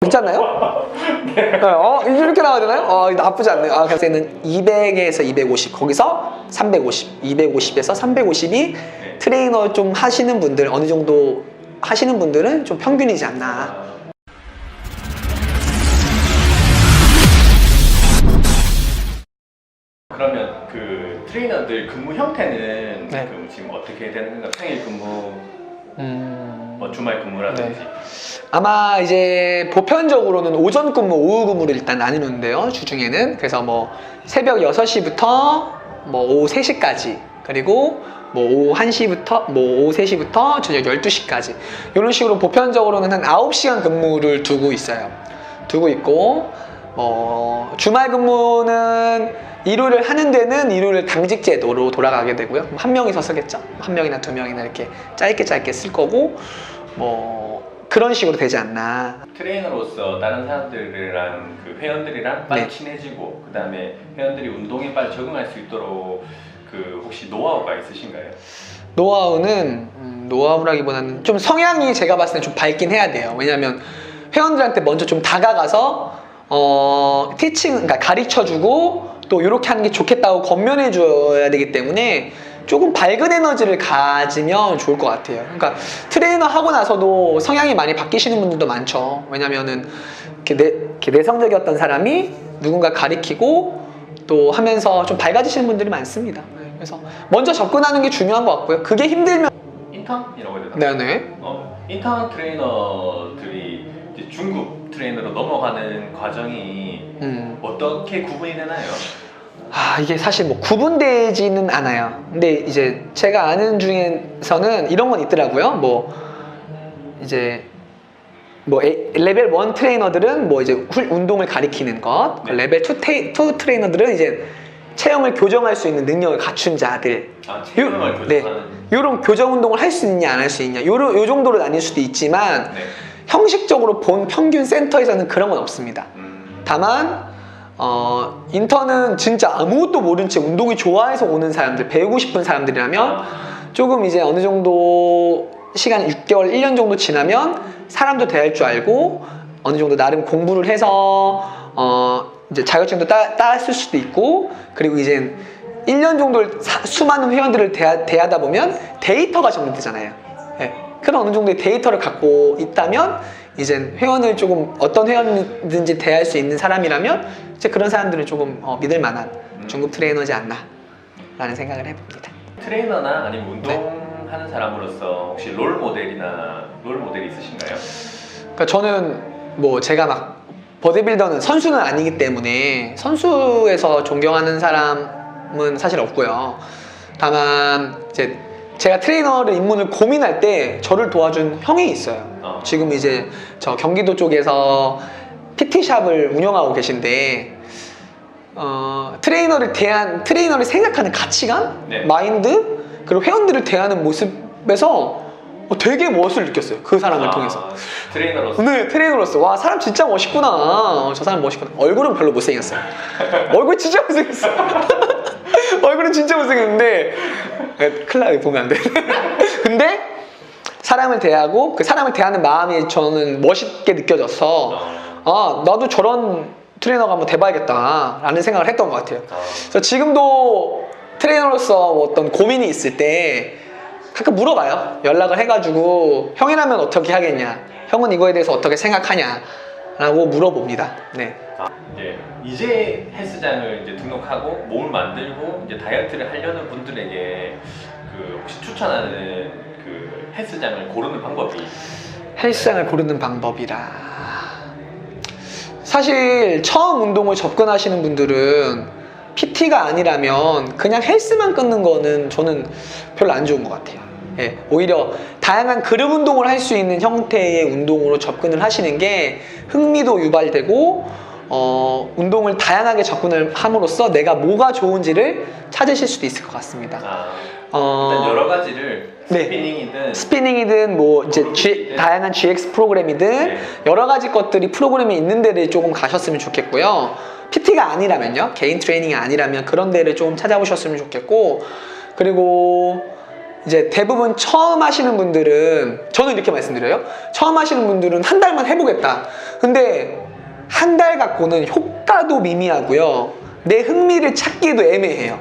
괜찮나요? 네. 이렇게 나와야 되나요? 나쁘지 않네요. 그래서 얘는 200에서 250, 거기서 350, 250에서 350이 트레이너 좀 하시는 분들, 어느 정도 하시는 분들은 좀 평균이지 않나. 그러면 그 트레이너들 근무 형태는 네. 지금 어떻게 되는 건가요? 평일 근무, 뭐 주말 근무라든지. 네. 아마 이제 보편적으로는 오전 근무, 오후 근무를 일단 나누는데요, 주중에는. 그래서 뭐 새벽 6시부터 뭐 오후 3시까지, 그리고 뭐 오후 1시부터 뭐 오후 3시부터 저녁 12시까지, 이런 식으로 보편적으로는 한 9시간 근무를 두고 있어요. 두고 있고, 주말 근무는 일요일을 하는 데는 일요일 당직 제도로 돌아가게 되고요. 한 명이서 쓰겠죠. 한 명이나 두 명이나 이렇게 짧게 쓸 거고, 뭐 그런 식으로 되지 않나. 트레이너로서 다른 사람들이랑 그 회원들이랑 빨리 네. 친해지고, 그 다음에 회원들이 운동에 빨리 적응할 수 있도록 그 혹시 노하우가 있으신가요? 노하우는 노하우라기보다는 좀 성향이 제가 봤을 때 좀 밝긴 해야 돼요. 왜냐면 회원들한테 먼저 좀 다가가서 그러니까 가르쳐주고 또 이렇게 하는 게 좋겠다고 권면해 줘야 되기 때문에 조금 밝은 에너지를 가지면 좋을 것 같아요. 그러니까 트레이너 하고 나서도 성향이 많이 바뀌시는 분들도 많죠. 왜냐면은 이렇게 내성적이었던 사람이 누군가 가리키고 또 하면서 좀 밝아지시는 분들이 많습니다. 그래서 먼저 접근하는 게 중요한 것 같고요. 그게 힘들면 인턴이라고 해야 되나? 네네. 인턴 트레이너들이 이제 중급 트레이너로 넘어가는 과정이 어떻게 구분이 되나요? 이게 사실 뭐 구분되지는 않아요. 근데 이제 제가 아는 중에서는 이런 건 있더라고요. 뭐 이제 뭐 레벨 1 트레이너들은 뭐 이제 운동을 가리키는 것, 네. 레벨 2 트레이너들은 이제 체형을 교정할 수 있는 능력을 갖춘 자들. 체형을 교정하는. 네. 요런 교정 운동을 할 수 있냐 안 할 수 있냐, 요 정도로 나뉠 수도 있지만 네. 형식적으로 본 평균 센터에서는 그런 건 없습니다. 다만 인턴은 진짜 아무것도 모른 채 운동이 좋아해서 오는 사람들, 배우고 싶은 사람들이라면 조금 이제 어느 정도 시간 6개월, 1년 정도 지나면 사람도 대할 줄 알고 어느 정도 나름 공부를 해서 이제 자격증도 따쓸 수도 있고, 그리고 이제 1년 정도를 수많은 회원들을 대하다 보면 데이터가 정립되잖아요. 네. 그런 어느 정도의 데이터를 갖고 있다면 이제 회원을 조금 어떤 회원이든지 대할 수 있는 사람이라면 이제 그런 사람들은 조금 믿을 만한 중급 트레이너지 않나 라는 생각을 해봅니다. 트레이너나 아니면 운동하는 사람으로서 혹시 롤 모델이 있으신가요? 그러니까 저는 뭐 제가 막 보디빌더는 선수는 아니기 때문에 선수에서 존경하는 사람은 사실 없고요. 다만 이제 제가 트레이너를 입문을 고민할 때 저를 도와준 형이 있어요. 지금 이제 저 경기도 쪽에서 PT샵을 운영하고 계신데 트레이너를 생각하는 가치관, 네. 마인드, 그리고 회원들을 대하는 모습에서 되게 멋을 느꼈어요. 그 사람을 통해서. 트레이너로서. 네, 트레이너로서. 와, 사람 진짜 멋있구나. 저 사람 멋있구나. 얼굴은 별로 못생겼어요. 얼굴 진짜 못생겼어요. 얼굴은 진짜 못생겼는데 큰일 나게 보면 안 돼. 근데 사람을 대하고 그 사람을 대하는 마음이 저는 멋있게 느껴져서 나도 저런 트레이너가 한번 돼봐야겠다 라는 생각을 했던 것 같아요. 그래서 지금도 트레이너로서 어떤 고민이 있을 때 가끔 물어봐요. 연락을 해가지고 형이라면 어떻게 하겠냐, 형은 이거에 대해서 어떻게 생각하냐 라고 물어봅니다. 네. 이제 헬스장을 이제 등록하고 몸을 만들고 이제 다이어트를 하려는 분들에게 그 혹시 추천하는 그 헬스장을 고르는 방법이? 헬스장을 고르는 방법이라, 사실 처음 운동을 접근하시는 분들은 PT가 아니라면 그냥 헬스만 끊는 거는 저는 별로 안 좋은 것 같아요. 예, 오히려 다양한 그룹 운동을 할 수 있는 형태의 운동으로 접근을 하시는 게 흥미도 유발되고 운동을 다양하게 접근을 함으로써 내가 뭐가 좋은지를 찾으실 수도 있을 것 같습니다. 일단 여러 가지를 네. 스피닝이든 뭐 이제 다양한 GX 프로그램이든 네. 여러 가지 것들이 프로그램에 있는 데를 조금 가셨으면 좋겠고요. PT가 아니라면요, 개인 트레이닝이 아니라면 그런 데를 좀 찾아보셨으면 좋겠고, 그리고 이제 대부분 처음 하시는 분들은, 저는 이렇게 말씀드려요. 처음 하시는 분들은 한 달만 해보겠다. 근데 한 달 갖고는 효과도 미미하고요, 내 흥미를 찾기도 애매해요.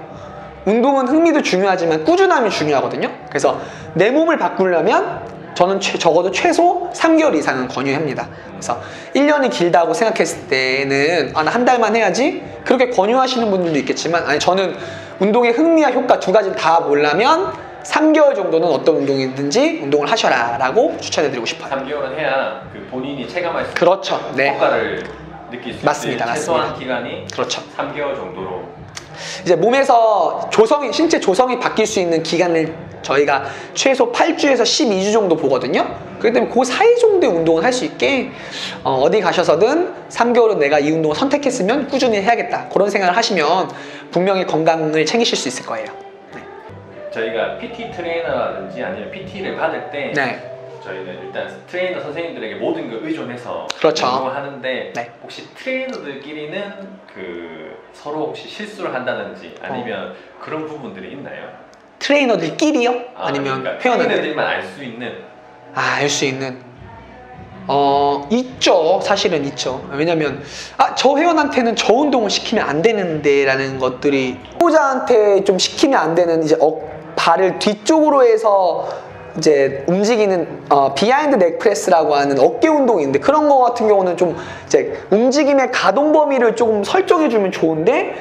운동은 흥미도 중요하지만 꾸준함이 중요하거든요. 그래서 내 몸을 바꾸려면 저는 적어도 최소 3개월 이상은 권유합니다. 그래서 1년이 길다고 생각했을 때는 나 한 달만 해야지, 그렇게 권유하시는 분들도 있겠지만, 아니 저는 운동의 흥미와 효과 두 가지를 다 보려면 3개월 정도는 어떤 운동이든지 운동을 하셔라 라고 추천해드리고 싶어요. 3개월은 해야 그 본인이 체감할 수 있는 그렇죠. 네. 효과를 느낄 수 맞습니다. 있는 최소한 맞습니다. 기간이 그렇죠. 3개월 정도로. 이제 몸에서 신체 조성이 바뀔 수 있는 기간을 저희가 최소 8주에서 12주 정도 보거든요. 그렇기 때문에 그 사이 정도의 운동을 할 수 있게 어디 가셔서든 3개월은 내가 이 운동을 선택했으면 꾸준히 해야겠다, 그런 생각을 하시면 분명히 건강을 챙기실 수 있을 거예요. 저희가 PT 트레이너라든지 아니면 PT를 받을 때 네. 저희는 일단 트레이너 선생님들에게 모든 걸 의존해서 그렇죠. 운동을 하는데, 네. 혹시 트레이너들끼리는 그 서로 혹시 실수를 한다든지 아니면 그런 부분들이 있나요? 트레이너들끼리요? 아니면 그러니까 회원한테? 트레이너들만 알 수 있는. 알 수 있는, 있죠. 사실은 있죠. 왜냐면 저 회원한테는 저 운동을 시키면 안 되는데 라는 것들이, 후보자한테 좀 시키면 안 되는, 이제 발을 뒤쪽으로 해서 이제 움직이는 비하인드 넥 프레스라고 하는 어깨 운동이 있는데, 그런 거 같은 경우는 좀 이제 움직임의 가동 범위를 조금 설정해 주면 좋은데,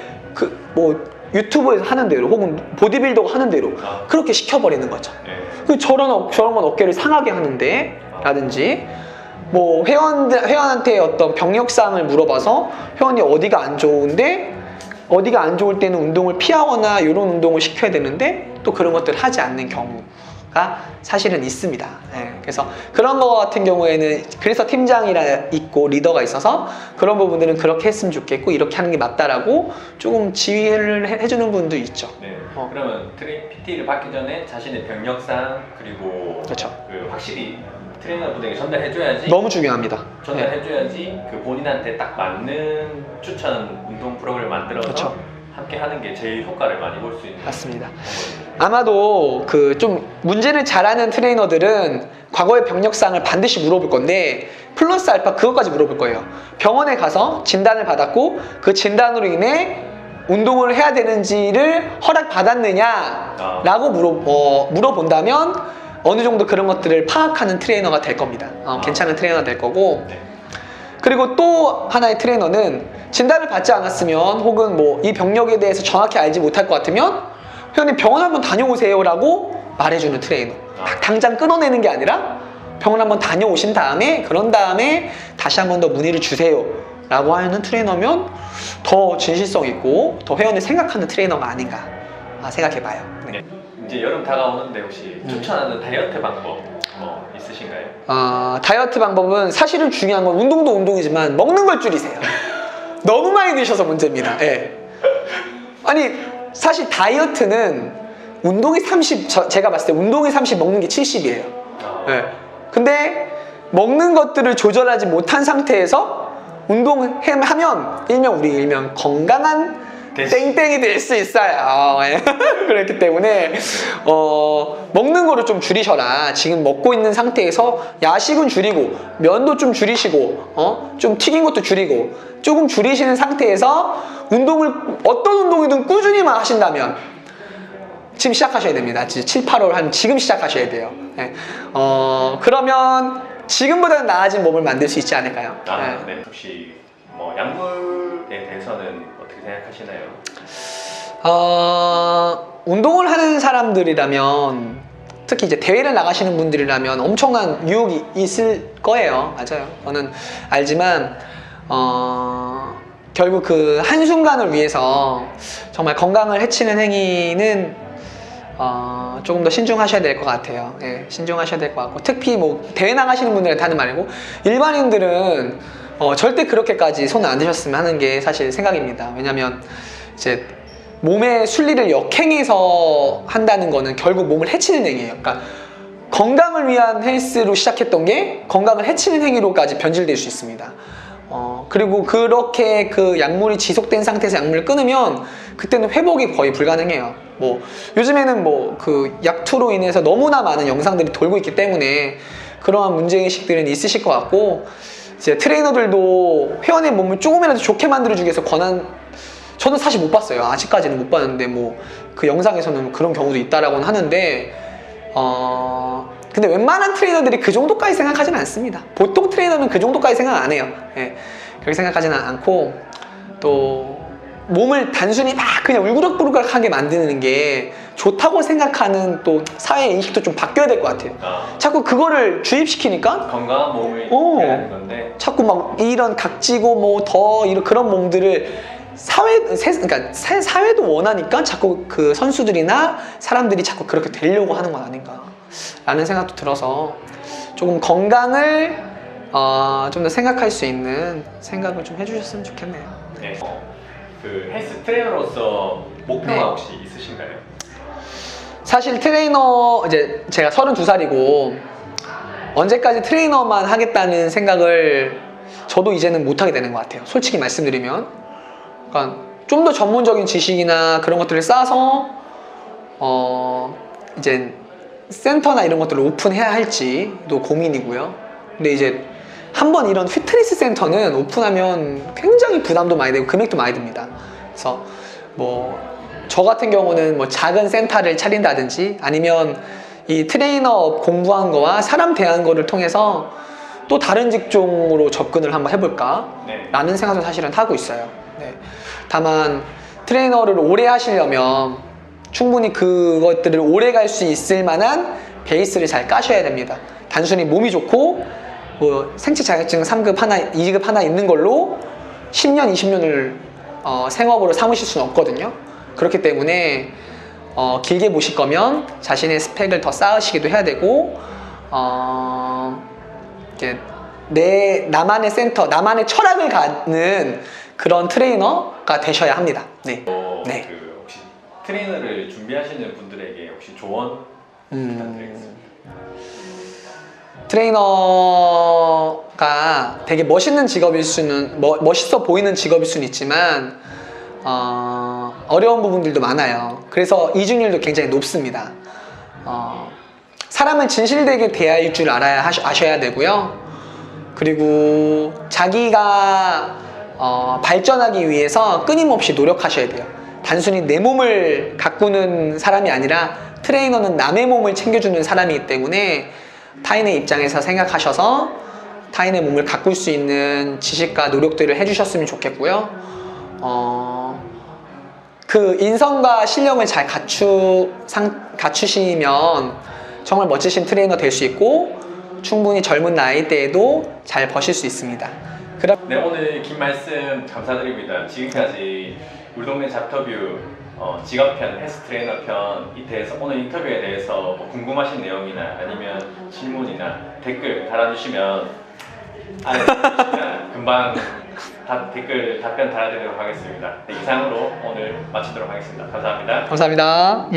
뭐 유튜브에서 하는 대로 혹은 보디빌더가 하는 대로 그렇게 시켜버리는 거죠. 네. 저런 건 어깨를 상하게 하는데 라든지, 뭐 회원한테 어떤 병력사항을 물어봐서 회원이 어디가 안 좋은데, 어디가 안 좋을 때는 운동을 피하거나 이런 운동을 시켜야 되는데 또 그런 것들을 하지 않는 경우가 사실은 있습니다. 네, 그래서 그런 거 같은 경우에는, 그래서 팀장이라 있고 리더가 있어서 그런 부분들은 그렇게 했으면 좋겠고 이렇게 하는 게 맞다라고 조금 지휘를 해주는 분도 있죠. 네. 그러면 PT를 받기 전에 자신의 병력상 그리고 그렇죠. 확실히 트레이너분에게 전달해줘야지. 너무 중요합니다. 네. 전달해줘야지 그 본인한테 딱 맞는 추천 운동 프로그램을 만들어서 그렇죠. 함께 하는 게 제일 효과를 많이 볼 수 있는. 맞습니다. 방법입니다. 아마도 그 좀 문제를 잘하는 트레이너들은 과거의 병력사항을 반드시 물어볼 건데, 플러스 알파 그것까지 물어볼 거예요. 병원에 가서 진단을 받았고 그 진단으로 인해 운동을 해야 되는지를 허락받았느냐라고 물어본다면 어느 정도 그런 것들을 파악하는 트레이너가 될 겁니다. 괜찮은 트레이너가 될 거고. 네. 그리고 또 하나의 트레이너는 진단을 받지 않았으면, 혹은 뭐 이 병력에 대해서 정확히 알지 못할 것 같으면 회원님 병원 한번 다녀오세요 라고 말해주는 트레이너. 당장 끊어내는 게 아니라 병원 한번 다녀오신 다음에, 그런 다음에 다시 한 번 더 문의를 주세요 라고 하는 트레이너면 더 진실성 있고 더 회원을 생각하는 트레이너가 아닌가 생각해봐요. 네. 이제 여름 다가오는데 혹시 추천하는 다이어트 방법 뭐 있으신가요? 다이어트 방법은 사실은 중요한 건, 운동도 운동이지만 먹는 걸 줄이세요. 너무 많이 드셔서 문제입니다. 예. 아니 사실 다이어트는 운동이 30, 제가 봤을 때 운동이 30, 먹는 게 70이에요. 예. 근데 먹는 것들을 조절하지 못한 상태에서 운동하면 일명 건강한 땡땡이 될 수 있어요. 그렇기 때문에 먹는 거를 좀 줄이셔라. 지금 먹고 있는 상태에서 야식은 줄이고 면도 좀 줄이시고 좀 튀긴 것도 줄이고 조금 줄이시는 상태에서 어떤 운동이든 꾸준히만 하신다면 지금 시작하셔야 됩니다. 7, 8월 지금 시작하셔야 돼요. 네. 그러면 지금보다는 나아진 몸을 만들 수 있지 않을까요? 네. 혹시 뭐 약물에 대해서는 어떻게 생각하시나요? 운동을 하는 사람들이라면, 특히 이제 대회를 나가시는 분들이라면 엄청난 유혹이 있을 거예요. 맞아요. 저는 알지만 결국 그 한순간을 위해서 정말 건강을 해치는 행위는 조금 더 신중하셔야 될 것 같아요. 예, 신중하셔야 될 것 같고, 특히 뭐 대회 나가시는 분들한테 하는 말이고, 일반인들은 절대 그렇게까지 손 안 드셨으면 하는 게 사실 생각입니다. 왜냐면 이제 몸의 순리를 역행해서 한다는 거는 결국 몸을 해치는 행위예요. 그러니까 건강을 위한 헬스로 시작했던 게 건강을 해치는 행위로까지 변질될 수 있습니다. 그리고 그렇게 그 약물이 지속된 상태에서 약물을 끊으면 그때는 회복이 거의 불가능해요. 뭐 요즘에는 뭐 그 약투로 인해서 너무나 많은 영상들이 돌고 있기 때문에 그러한 문제의식들은 있으실 것 같고, 이제 트레이너들도 회원의 몸을 조금이라도 좋게 만들어주기 위해서 저는 사실 못 봤어요. 아직까지는 못 봤는데 뭐 그 영상에서는 그런 경우도 있다라고는 하는데, 근데 웬만한 트레이너들이 그 정도까지 생각하지는 않습니다. 보통 트레이너는 그 정도까지 생각 안 해요. 예, 그렇게 생각하지는 않고, 또 몸을 단순히 막 그냥 울그락불그락하게 만드는 게 좋다고 생각하는 또 사회 인식도 좀 바뀌어야 될 것 같아요. 자꾸 그거를 주입시키니까 건강한 몸을 해야 하는 건데, 자꾸 막 이런 각지고 뭐 더 이런 그런 몸들을 그러니까 사회도 원하니까 자꾸 그 선수들이나 사람들이 자꾸 그렇게 되려고 하는 건 아닌가 라는 생각도 들어서, 조금 건강을 좀 더 생각할 수 있는 생각을 좀 해주셨으면 좋겠네요. 네. 그 헬스 트레이너로서 목표가 네. 혹시 있으신가요? 사실 트레이너, 이제 제가 32살이고 언제까지 트레이너만 하겠다는 생각을 저도 이제는 못하게 되는 것 같아요. 솔직히 말씀드리면. 그러니까 좀 더 전문적인 지식이나 그런 것들을 쌓아서 이제 센터나 이런 것들을 오픈해야 할지도 고민이고요. 근데 이제 한번 이런 피트니스 센터는 오픈하면 굉장히 부담도 많이 되고 금액도 많이 듭니다. 그래서 뭐 저 같은 경우는 뭐 작은 센터를 차린다든지, 아니면 이 트레이너 공부한 거와 사람 대한 거를 통해서 또 다른 직종으로 접근을 한번 해볼까 네. 라는 생각도 사실은 하고 있어요. 네. 다만 트레이너를 오래 하시려면 충분히 그것들을 오래 갈 수 있을 만한 베이스를 잘 까셔야 됩니다. 단순히 몸이 좋고 뭐 생체 자격증 3급 하나, 2급 하나 있는 걸로 10년, 20년을 생업으로 삼으실 수는 없거든요. 그렇기 때문에 길게 보실 거면 자신의 스펙을 더 쌓으시기도 해야 되고, 이렇게 나만의 센터, 나만의 철학을 갖는 그런 트레이너가 되셔야 합니다. 네. 네. 그 혹시 트레이너를 준비하시는 분들에게 혹시 조언 부탁드리겠습니다. 트레이너가 되게 멋있는 직업일 수는, 멋있어 보이는 직업일 수는 있지만 어려운 부분들도 많아요. 그래서 이중률도 굉장히 높습니다. 사람을 진실되게 대할 줄 아셔야 되고요. 그리고 자기가 발전하기 위해서 끊임없이 노력하셔야 돼요. 단순히 내 몸을 가꾸는 사람이 아니라 트레이너는 남의 몸을 챙겨주는 사람이기 때문에 타인의 입장에서 생각하셔서 타인의 몸을 가꿀 수 있는 지식과 노력들을 해주셨으면 좋겠고요. 그 인성과 실력을 잘 갖추시면 정말 멋지신 트레이너 될 수 있고, 충분히 젊은 나이대에도 잘 버실 수 있습니다. 네, 오늘 긴 말씀 감사드립니다. 지금까지 우리 동네 잡터뷰 직업편, 헬스 트레이너 편 이 대해서, 오늘 인터뷰에 대해서 뭐 궁금하신 내용이나 아니면 질문이나 댓글 달아주시면 금방 댓글 답변 달아드리도록 하겠습니다. 네, 이상으로 오늘 마치도록 하겠습니다. 감사합니다. 감사합니다.